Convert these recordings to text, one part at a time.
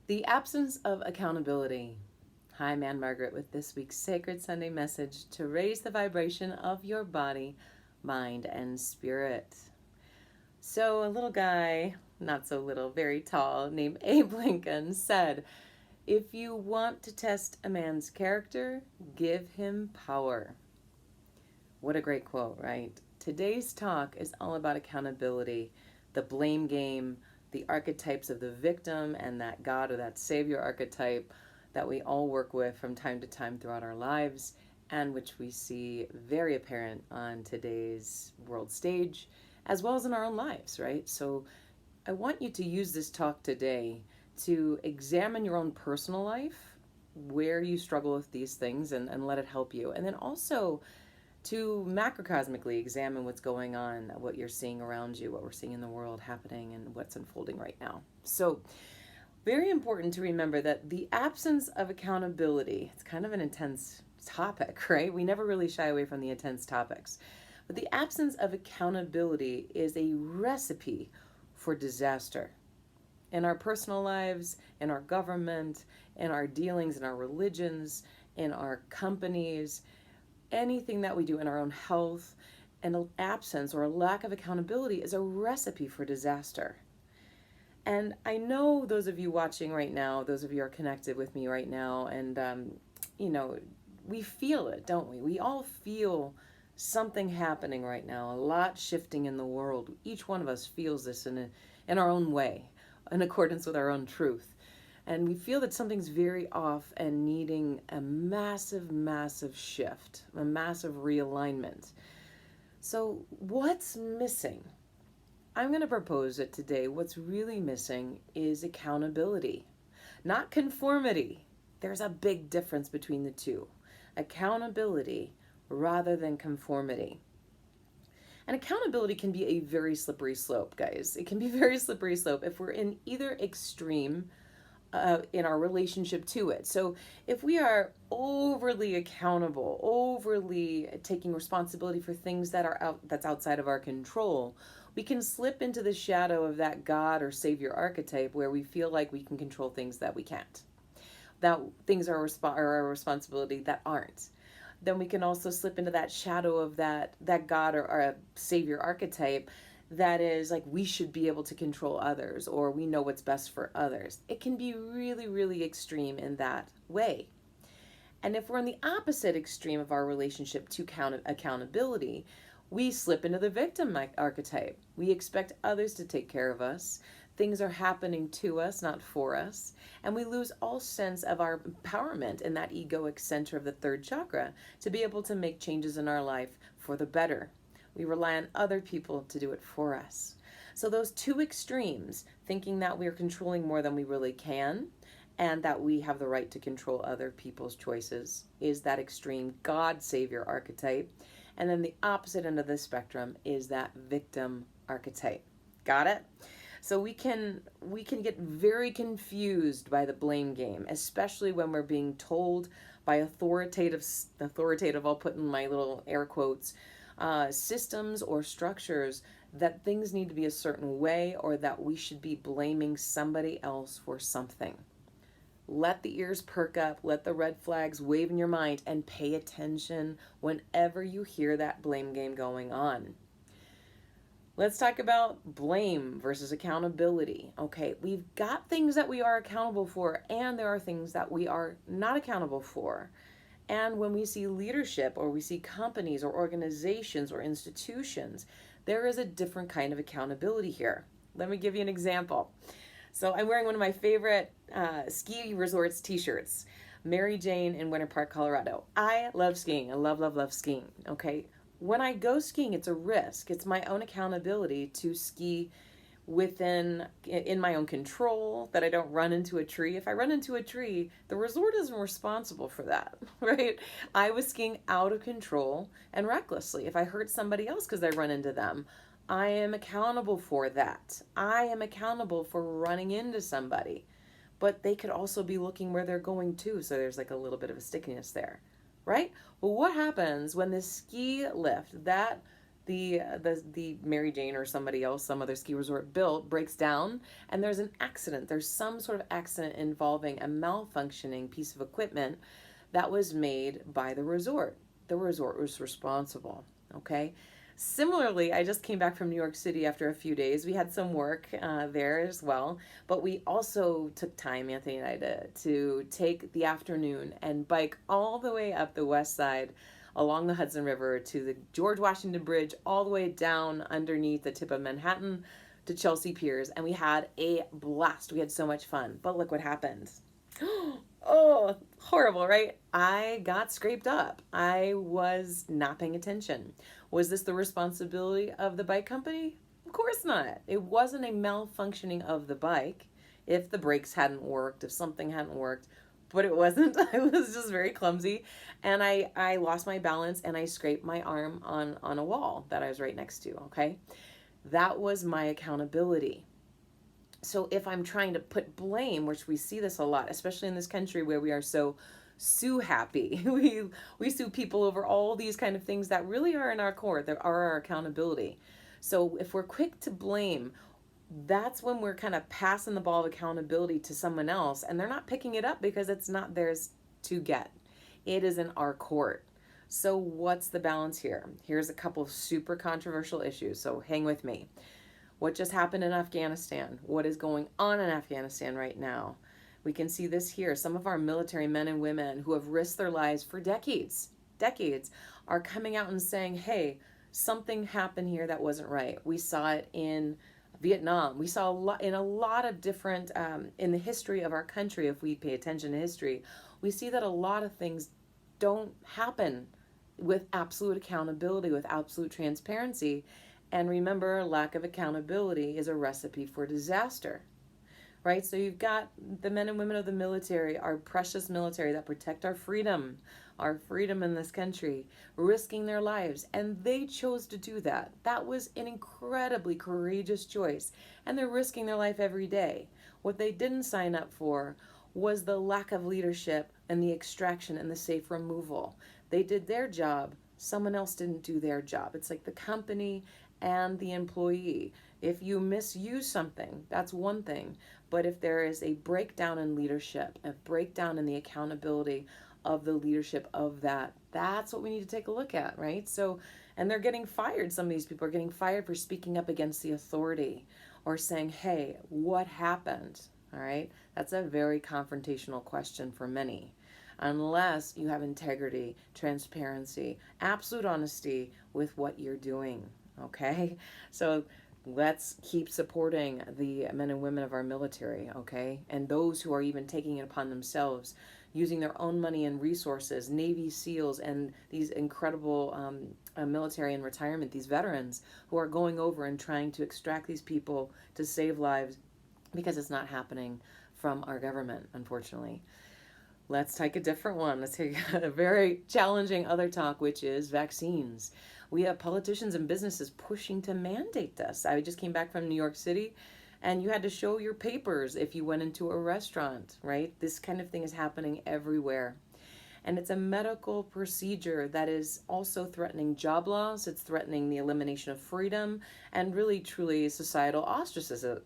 The absence of accountability. Hi, I'm Ann Margaret with this week's Sacred Sunday message to raise the vibration of your body, mind, and spirit. So, a little guy, not so little, very tall, named Abe Lincoln said, "If you want to test a man's character, give him power." What a great quote, right? Today's talk is all about accountability, the blame game, the archetypes of the victim and that God or that Savior archetype that we all work with from time to time throughout our lives, and which we see very apparent on today's world stage, as well as in our own lives, right? So I want you to use this talk today to examine your own personal life, where you struggle with these things, and let it help you. And then also to macrocosmically examine what's going on, what you're seeing around you, what we're seeing in the world happening, and what's unfolding right now. So, very important to remember that the absence of accountability, it's kind of an intense topic, right? We never really shy away from the intense topics. But the absence of accountability is a recipe for disaster in our personal lives, in our government, in our dealings, in our religions, in our companies, anything that we do in our own health. An absence or a lack of accountability is a recipe for disaster. And I know those of you watching right now, those of you are connected with me right now, and we feel it, don't we? We all feel something happening right now, a lot shifting in the world. Each one of us feels this in our own way, in accordance with our own truth. And we feel that something's very off and needing a massive, massive shift, a massive realignment. So what's missing? I'm going to propose that today what's really missing is accountability, not conformity. There's a big difference between the two. Accountability rather than conformity. And accountability can be a very slippery slope, guys. It can be very slippery slope if we're in either extreme in our relationship to it. So if we are overly accountable, overly taking responsibility for things that's outside of our control, we can slip into the shadow of that God or Savior archetype where we feel like we can control things that we can't, that things are our responsibility that aren't. Then we can also slip into that shadow of that God or a Savior archetype that is like we should be able to control others or we know what's best for others. It can be really, really extreme in that way. And if we're in the opposite extreme of our relationship to accountability, we slip into the victim archetype. We expect others to take care of us. Things are happening to us, not for us. And we lose all sense of our empowerment in that egoic center of the third chakra to be able to make changes in our life for the better. We rely on other people to do it for us. So those two extremes, thinking that we're controlling more than we really can and that we have the right to control other people's choices, is that extreme God Savior archetype. And then the opposite end of the spectrum is that victim archetype. Got it? So we can get very confused by the blame game, especially when we're being told by authoritative, I'll put in my little air quotes, systems or structures that things need to be a certain way or that we should be blaming somebody else for something. Let the ears perk up, let the red flags wave in your mind, and pay attention whenever you hear that blame game going on. Let's talk about blame versus accountability. Okay, we've got things that we are accountable for, and there are things that we are not accountable for. And when we see leadership or we see companies or organizations or institutions, there is a different kind of accountability here. Let me give you an example. So I'm wearing one of my favorite ski resorts t-shirts, Mary Jane in Winter Park, Colorado. I love skiing. I love, love, love skiing. Okay. When I go skiing, it's a risk. It's my own accountability to ski in my own control, that I don't run into a tree. If I run into a tree, the resort isn't responsible for that, right? I was skiing out of control and recklessly. If I hurt somebody else because I run into them, I am accountable for that. I am accountable for running into somebody. But they could also be looking where they're going too, so there's like a little bit of a stickiness there, right? Well, what happens when the ski lift, that the Mary Jane or somebody else, some other ski resort built, breaks down, and there's an accident. There's some sort of accident involving a malfunctioning piece of equipment that was made by the resort. The resort was responsible. Okay. Similarly, I just came back from New York City after a few days. We had some work there as well, but we also took time, Anthony and I, to take the afternoon and bike all the way up the west side along the Hudson River to the George Washington Bridge, all the way down underneath the tip of Manhattan to Chelsea Piers, and we had a blast. We had so much fun. But look what happened. Oh, horrible, right? I got scraped up. I was not paying attention. Was this the responsibility of the bike company? Of course not. It wasn't a malfunctioning of the bike. If the brakes hadn't worked, if something hadn't worked, but it wasn't. I was just very clumsy, and I lost my balance, and I scraped my arm on a wall that I was right next to, okay? That was my accountability. So if I'm trying to put blame, which we see this a lot, especially in this country where we are so sue happy, we sue people over all these kind of things that really are in our core, that are our accountability. So if we're quick to blame, that's when we're kind of passing the ball of accountability to someone else, and they're not picking it up because it's not theirs to get. It is in our court. So what's the balance here? Here's a couple of super controversial issues, so hang with me. What just happened in Afghanistan? What is going on in Afghanistan right now? We can see this here. Some of our military men and women who have risked their lives for decades, are coming out and saying, hey, something happened here that wasn't right. We saw it in Vietnam. We saw in a lot of different, in the history of our country, if we pay attention to history, we see that a lot of things don't happen with absolute accountability, with absolute transparency. And remember, lack of accountability is a recipe for disaster, right? So you've got the men and women of the military, our precious military that protect our freedom in this country, risking their lives. And they chose to do that. That was an incredibly courageous choice. And they're risking their life every day. What they didn't sign up for was the lack of leadership and the extraction and the safe removal. They did their job. Someone else didn't do their job. It's like the company and the employee. If you misuse something, that's one thing. But if there is a breakdown in leadership, a breakdown in the accountability of the leadership of that, that's what we need to take a look at, right? So, and they're getting fired. Some of these people are getting fired for speaking up against the authority or saying, hey, what happened? All right. That's a very confrontational question for many. Unless you have integrity, transparency, absolute honesty with what you're doing. Okay, so let's keep supporting the men and women of our military, okay? And those who are even taking it upon themselves, using their own money and resources, Navy SEALs and these incredible military in retirement, these veterans who are going over and trying to extract these people to save lives because it's not happening from our government, unfortunately. Let's take a different one. Let's take a very challenging other talk, which is vaccines. We have politicians and businesses pushing to mandate this. I just came back from New York City, and you had to show your papers if you went into a restaurant, right? This kind of thing is happening everywhere. And it's a medical procedure that is also threatening job loss. It's threatening the elimination of freedom and really, truly societal ostracism.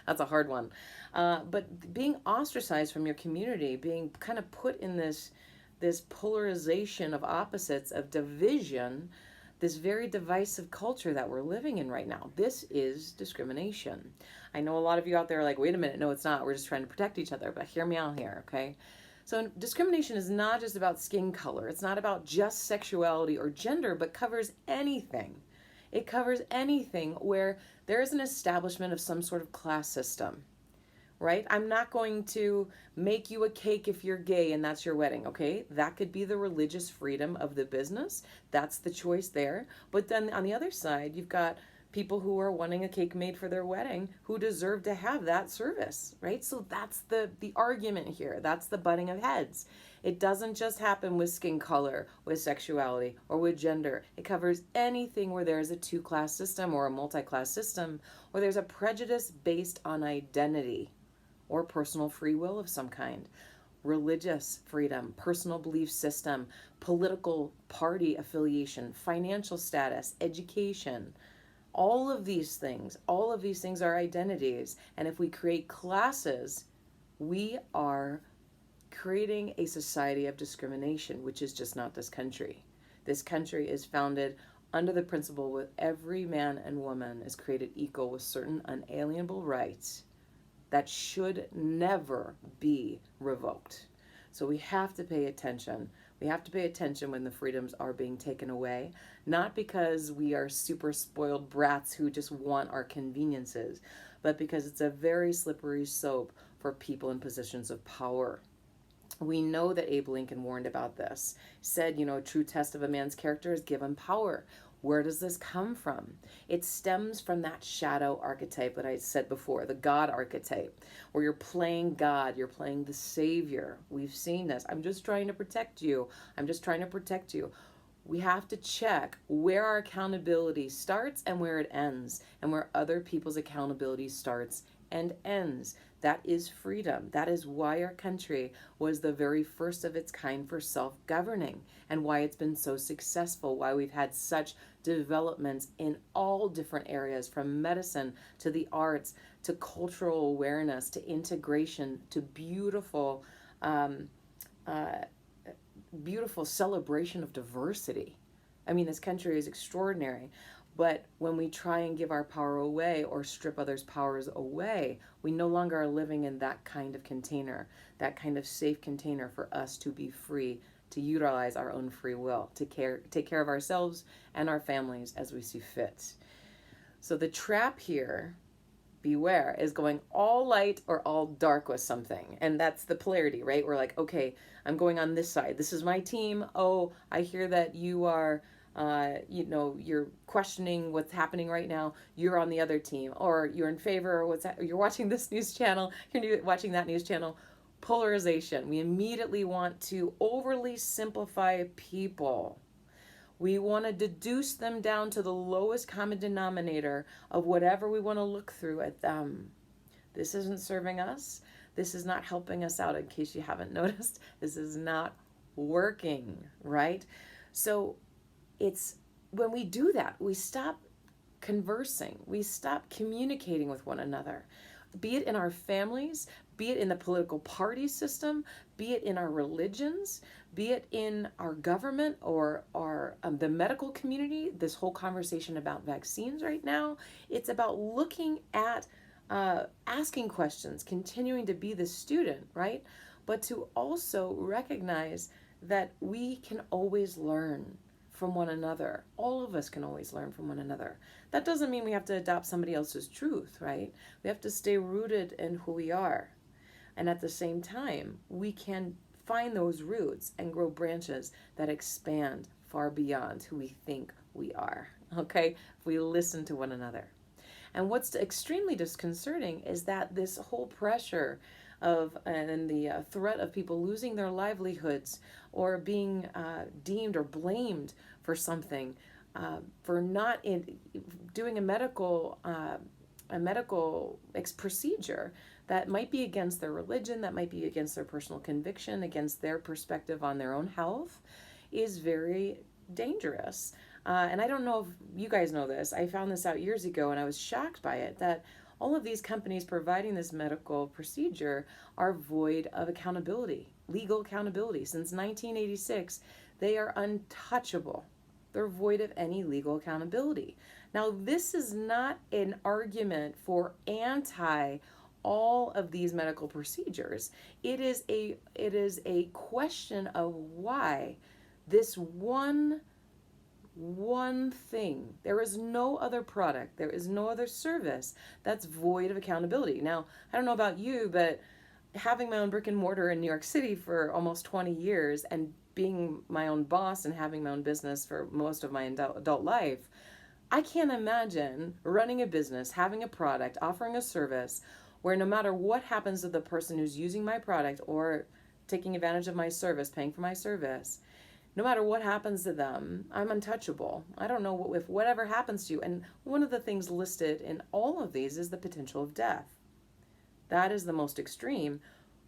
That's a hard one. But being ostracized from your community, being kind of put in this polarization of opposites, of division, this very divisive culture that we're living in right now. This is discrimination. I know a lot of you out there are like, wait a minute, no, it's not. We're just trying to protect each other. But hear me out here, okay? So discrimination is not just about skin color. It's not about just sexuality or gender, but covers anything. It covers anything where there is an establishment of some sort of class system, right? I'm not going to make you a cake if you're gay and that's your wedding, okay? That could be the religious freedom of the business. That's the choice there. But then on the other side, you've got people who are wanting a cake made for their wedding who deserve to have that service, right? So that's the argument here. That's the butting of heads. It doesn't just happen with skin color, with sexuality, or with gender. It covers anything where there's a two-class system or a multi-class system, or there's a prejudice based on identity or personal free will of some kind. religious freedom, personal belief system, political party affiliation, financial status, education. All of these things are identities. And if we create classes, we are creating a society of discrimination, which is just not this country. This country is founded under the principle that every man and woman is created equal with certain unalienable rights that should never be revoked. So we have to pay attention. We have to pay attention when the freedoms are being taken away, not because we are super spoiled brats who just want our conveniences, but because it's a very slippery slope for people in positions of power. We know that Abe Lincoln warned about this, said, a true test of a man's character is given power. Where does this come from? It stems from that shadow archetype that I said before, the God archetype, where you're playing God, you're playing the Savior. We've seen this. I'm just trying to protect you. I'm just trying to protect you. We have to check where our accountability starts and where it ends, and where other people's accountability starts and ends. That is freedom. That is why our country was the very first of its kind for self-governing, and why it's been so successful, why we've had such developments in all different areas, from medicine to the arts to cultural awareness to integration to beautiful celebration of diversity. I mean, this country is extraordinary. But when we try and give our power away or strip others' powers away, we no longer are living in that kind of container, that kind of safe container for us to be free, to utilize our own free will, to take care of ourselves and our families as we see fit. So the trap here, beware, is going all light or all dark with something. And that's the polarity, right? We're like, okay, I'm going on this side. This is my team. Oh, I hear that you are... you're questioning what's happening right now. You're on the other team, or you're in favor, or you're watching this news channel, you're watching that news channel. Polarization. We immediately want to overly simplify people. We want to deduce them down to the lowest common denominator of whatever we want to look through at them. This isn't serving us. This is not helping us out. In case you haven't noticed, this is not working, right? So it's when we do that, we stop conversing, we stop communicating with one another, be it in our families, be it in the political party system, be it in our religions, be it in our government or the medical community. This whole conversation about vaccines right now, it's about looking at asking questions, continuing to be the student, right? But to also recognize that we can always learn from one another. All of us can always learn from one another. That doesn't mean we have to adopt somebody else's truth, right? We have to stay rooted in who we are. And at the same time, we can find those roots and grow branches that expand far beyond who we think we are, okay? If we listen to one another. And what's extremely disconcerting is that this whole pressure of and the threat of people losing their livelihoods or being deemed or blamed for something, for not doing a medical procedure that might be against their religion, that might be against their personal conviction, against their perspective on their own health, is very dangerous. And I don't know if you guys know this. I found this out years ago and I was shocked by it, that all of these companies providing this medical procedure are void of accountability, legal accountability. Since 1986, they are untouchable. They're void of any legal accountability. Now, this is not an argument for anti all of these medical procedures. It is a question of why this one thing, there is no other product, there is no other service that's void of accountability. Now, I don't know about you, but having my own brick and mortar in New York City for almost 20 years and being my own boss and having my own business for most of my adult life, I can't imagine running a business, having a product, offering a service where no matter what happens to the person who's using my product or taking advantage of my service, paying for my service, no matter what happens to them, I'm untouchable. I don't know if whatever happens to you. And one of the things listed in all of these is the potential of death. That is the most extreme,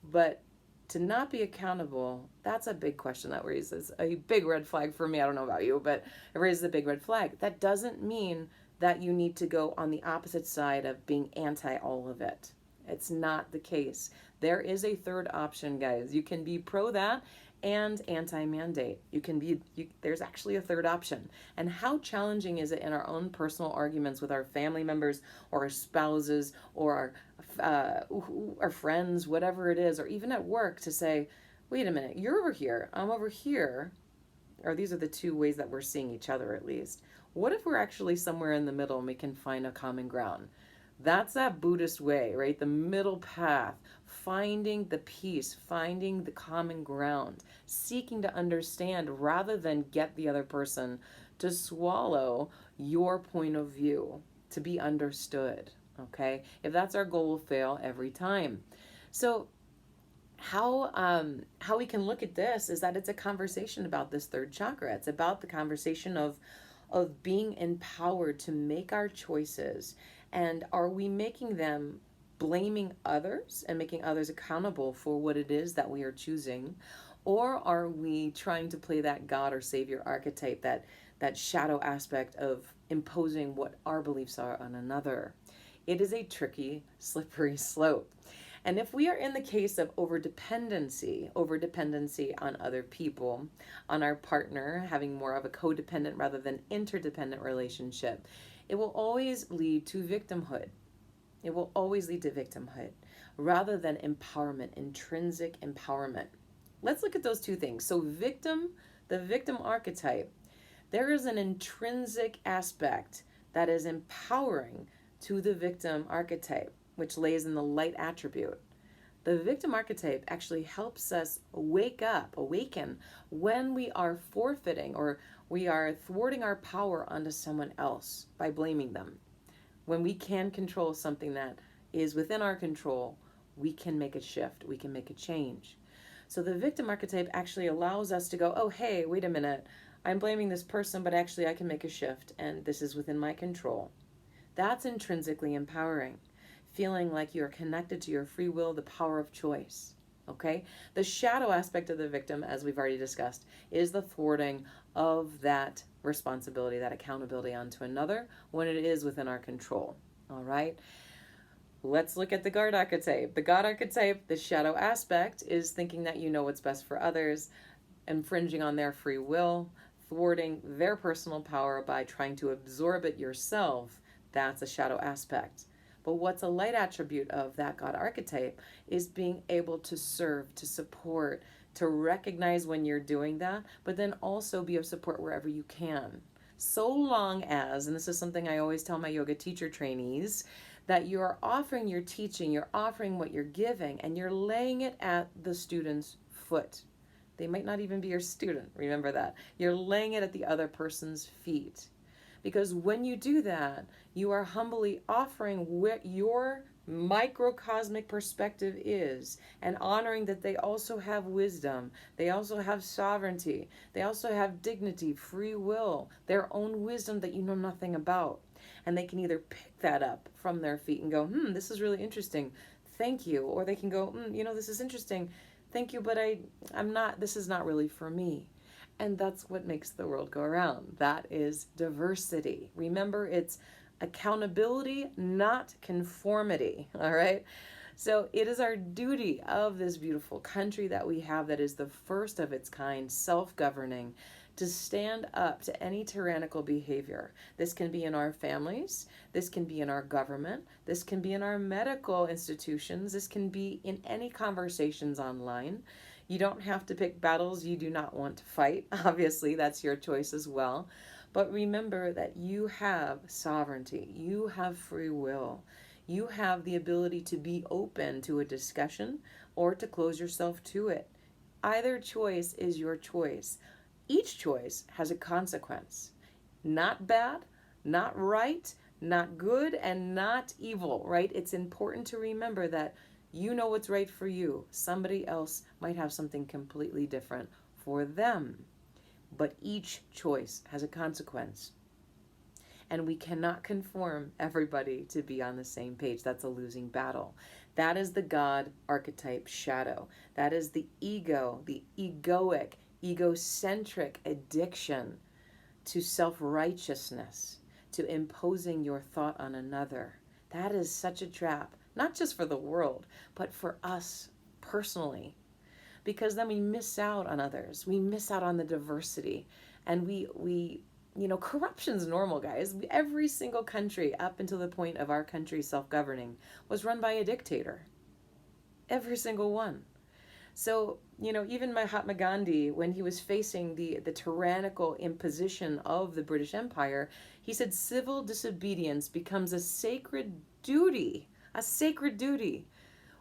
but to not be accountable, that's a big question that raises a big red flag for me. I don't know about you, but it raises a big red flag. That doesn't mean that you need to go on the opposite side of being anti all of it. It's not the case. There is a third option, guys. You can be pro that and anti-mandate. There's actually a third option. And how challenging is it in our own personal arguments with our family members or our spouses or our friends, whatever it is, or even at work to say, wait a minute, you're over here, I'm over here, or these are the two ways that we're seeing each other at least. What if we're actually somewhere in the middle and we can find a common ground? That's that Buddhist way, right? The middle path, finding the peace, finding the common ground, seeking to understand rather than get the other person to swallow your point of view, to be understood, okay? If that's our goal, we'll fail every time. So how we can look at this is that it's a conversation about this third chakra. It's about the conversation of being empowered to make our choices. And are we making them blaming others and making others accountable for what it is that we are choosing? Or are we trying to play that God or Savior archetype, that shadow aspect of imposing what our beliefs are on another? It is a tricky, slippery slope. And if we are in the case of overdependency on other people, on our partner, having more of a codependent rather than interdependent relationship, it will always lead to victimhood. It will always lead to victimhood rather than empowerment, intrinsic empowerment. Let's look at those two things. So the victim archetype, there is an intrinsic aspect that is empowering to the victim archetype, which lays in the light attribute. The victim archetype actually helps us awaken when we are forfeiting or we are thwarting our power onto someone else by blaming them. When we can control something that is within our control, we can make a shift, we can make a change. So the victim archetype actually allows us to go, oh, hey, wait a minute, I'm blaming this person, but actually I can make a shift and this is within my control. That's intrinsically empowering. Feeling like you're connected to your free will, the power of choice, okay? The shadow aspect of the victim, as we've already discussed, is the thwarting of that responsibility, that accountability onto another when it is within our control, all right? Let's look at the God archetype. The God archetype, the shadow aspect, is thinking that you know what's best for others, infringing on their free will, thwarting their personal power by trying to absorb it yourself. That's a shadow aspect. But what's a light attribute of that God archetype is being able to serve, to support, to recognize when you're doing that, but then also be of support wherever you can. So long as, and this is something I always tell my yoga teacher trainees, that you're offering your teaching, you're offering what you're giving, and you're laying it at the student's foot. They might not even be your student, remember that. You're laying it at the other person's feet. Because when you do that, you are humbly offering what your microcosmic perspective is and honoring that they also have wisdom, they also have sovereignty, they also have dignity, free will, their own wisdom that you know nothing about. And they can either pick that up from their feet and go, this is really interesting, thank you. Or they can go, this is interesting, thank you, but this is not really for me. And that's what makes the world go around. That is diversity. Remember, it's accountability, not conformity, all right? So it is our duty of this beautiful country that we have that is the first of its kind, self-governing, to stand up to any tyrannical behavior. This can be in our families, this can be in our government, this can be in our medical institutions, this can be in any conversations online. You don't have to pick battles you do not want to fight. Obviously, that's your choice as well. But remember that you have sovereignty. You have free will. You have the ability to be open to a discussion or to close yourself to it. Either choice is your choice. Each choice has a consequence. Not bad, not right, not good, and not evil, right? It's important to remember that you know what's right for you. Somebody else might have something completely different for them. But each choice has a consequence. And we cannot conform everybody to be on the same page. That's a losing battle. That is the God archetype shadow. That is the ego, the egoic, egocentric addiction to self-righteousness, to imposing your thought on another. That is such a trap, not just for the world, but for us personally. Because then we miss out on others. We miss out on the diversity. And we corruption's normal, guys. Every single country up until the point of our country self-governing was run by a dictator. Every single one. So, even Mahatma Gandhi, when he was facing the tyrannical imposition of the British Empire, he said civil disobedience becomes a sacred duty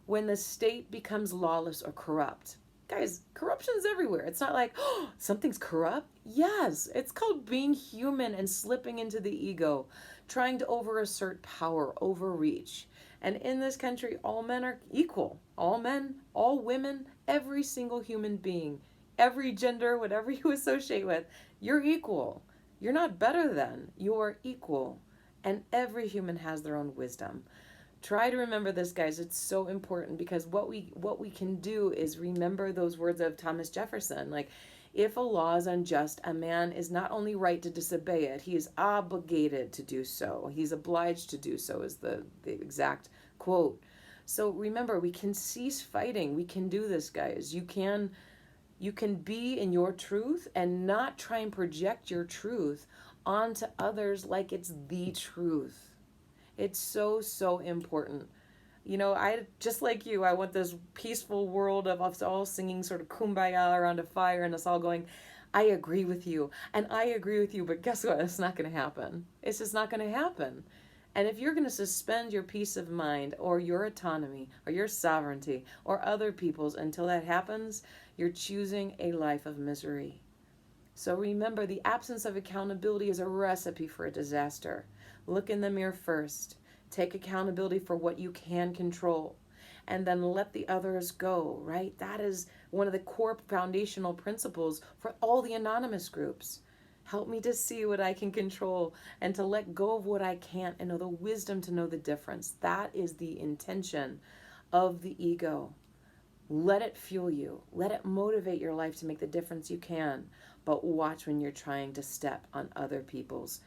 when the state becomes lawless or corrupt. Guys, corruption's everywhere. It's not like, oh, something's corrupt. Yes, it's called being human and slipping into the ego, trying to overassert power, overreach. And in this country, all men are equal. All men, all women, every single human being, every gender, whatever you associate with, you're equal. You're not better than. You're equal. And every human has their own wisdom. Try to remember this, guys. It's so important, because what we can do is remember those words of Thomas Jefferson. Like, if a law is unjust, a man is not only right to disobey it, he is obligated to do so. He's obliged to do so, is the exact quote. So remember, we can cease fighting. We can do this, guys. You can be in your truth and not try and project your truth onto others like it's the truth. It's so, so important. I just like you, I want this peaceful world of us all singing sort of kumbaya around a fire and us all going, I agree with you, and I agree with you, but guess what? It's not going to happen. It's just not going to happen. And if you're going to suspend your peace of mind or your autonomy or your sovereignty or other people's until that happens, you're choosing a life of misery. So remember, the absence of accountability is a recipe for a disaster. Look in the mirror first. Take accountability for what you can control, and then let the others go, right? That is one of the core foundational principles for all the anonymous groups. Help me to see what I can control and to let go of what I can't, and know the wisdom to know the difference. That is the intention of the ego. Let it fuel you. Let it motivate your life to make the difference you can. But watch when you're trying to step on other people's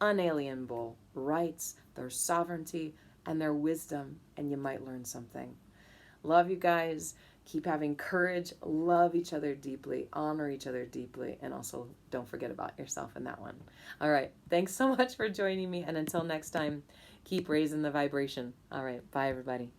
unalienable rights, their sovereignty, and their wisdom, and you might learn something. Love you guys. Keep having courage. Love each other deeply. Honor each other deeply. And also, don't forget about yourself in that one. All right. Thanks so much for joining me. And until next time, keep raising the vibration. All right. Bye, everybody.